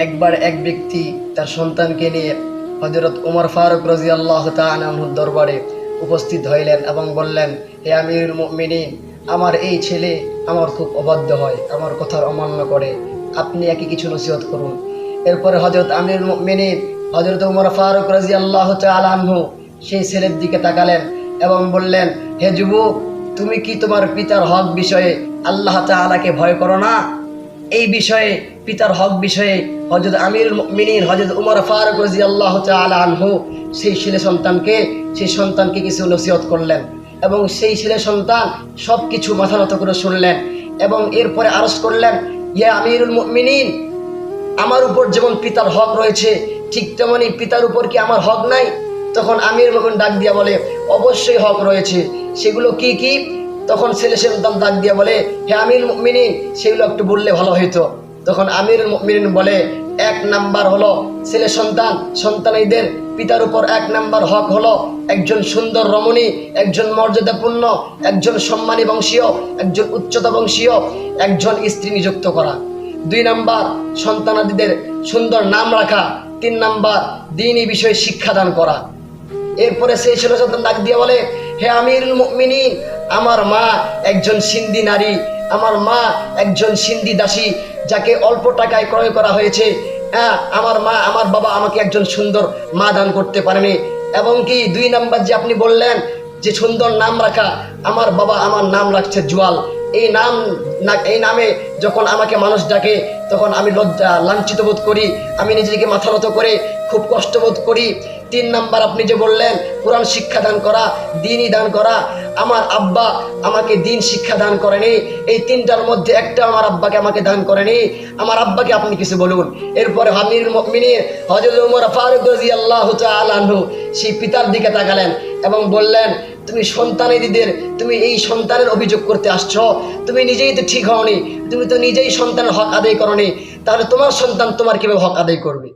একবার এক ব্যক্তি তার সন্তানকে নিয়ে হযরত ওমর ফারুক রাদিয়াল্লাহু তাআলা আনহুর দরবারে উপস্থিত হইলেন এবং বললেন, হে আমিরুল মুমিনিন, আমার এই ছেলে আমার খুব অবাধ্য হয়, আমার কথার অমান্য করে, আপনি একে কিছু নসিহত করুন। এরপরে হযরত আমিরুল মুমিনিন হযরত ওমর ফারুক রাদিয়াল্লাহু তাআলা আনহু সেই ছেলের দিকে তাকালেন এবং বললেন, হে যুবক, তুমি কি তোমার পিতার হক বিষয়ে আল্লাহ তাআলাকে ভয় করো না? এই বিষয়ে, পিতার হক বিষয়ে হযরত আমিরুল মুমিনিন হযরত ওমর ফারুক রাদিয়াল্লাহু তাআলা আনহু সেই সন্তানকে কিছু নসিহত করলেন এবং সেই ছেলে সন্তান সব কিছু মাথা নত করে শুনলেন এবং এরপরে আরজ করলেন, ইয়া আমিরুল মুমিনিন, আমার উপর যেমন পিতার হক রয়েছে ঠিক তেমনি পিতার উপর কি আমার হক নাই? তখন আমিরুল মুমিনিন ডাক দিয়া বলে, অবশ্যই হক রয়েছে। সেগুলো কি কি? তখন ছেলে সন্তান ডাক দিয়া বলে, হে আমিরুল মুমিনিন, সেগুলো একটু বললে ভালো হইতো। তখন আমিরুল মুমিনিন বলে, এক নাম্বার হলো ছেলে সন্তানদের পিতার উপর এক নাম্বার হক হলো একজন সুন্দর রমণী, একজন মর্যাদাপূর্ণ, একজন সম্মানী বংশীয়, একজন উচ্চতা বংশীয় একজন স্ত্রী নিযুক্ত করা। 2 নাম্বার সন্তানাদিদের সুন্দর নাম রাখা। 3 নাম্বার দ্বীনি বিষয়ে শিক্ষাদান করা। এরপরে সেই ছেলে সন্তান ডাক দিয়ে বলে, হে আমিরুল মুমিনিন, আমার মা একজন সিন্ধি নারী, আমার মা একজন সিন্ধি দাসী, যাকে অল্প টাকায় ক্রয় করা হয়েছে। হ্যাঁ, আমার বাবা আমাকে একজন সুন্দর মা দান করতে পারেনি। এবং কি 2 নাম্বার যে আপনি বললেন যে সুন্দর নাম রাখা, আমার বাবা আমার নাম রাখছে জুয়াল। এই নামে যখন আমাকে মানুষ ডাকে তখন আমি লাঞ্ছিত বোধ করি, আমি নিজেকে মাথা নত করে খুব কষ্ট বোধ করি। 3 নাম্বার আপনি যে বললেন কোরআন শিক্ষা দান করা, দ্বীনি দান করা, আমার আব্বা আমাকে দ্বীন শিক্ষা দান করেনি। এই 3টার মধ্যে একটা আমার আব্বাকে আমাকে দান করেনি। আমার আব্বাকে আপনি কিছু বলুন। এরপরে আমিরুল মুমিনিন হযরত ওমর ফারুক রাদিয়াল্লাহু তাআলা আনহু সেই পিতার দিকে তাকালেন এবং বললেন, তুমি এই সন্তানের অভিযোগ করতে আসছো? তুমি নিজেই তো ঠিক হওনি, তুমি তো নিজেই সন্তানের হক আদায় করনি, তাহলে তোমার সন্তান তোমার কিভাবে হক আদায় করবে?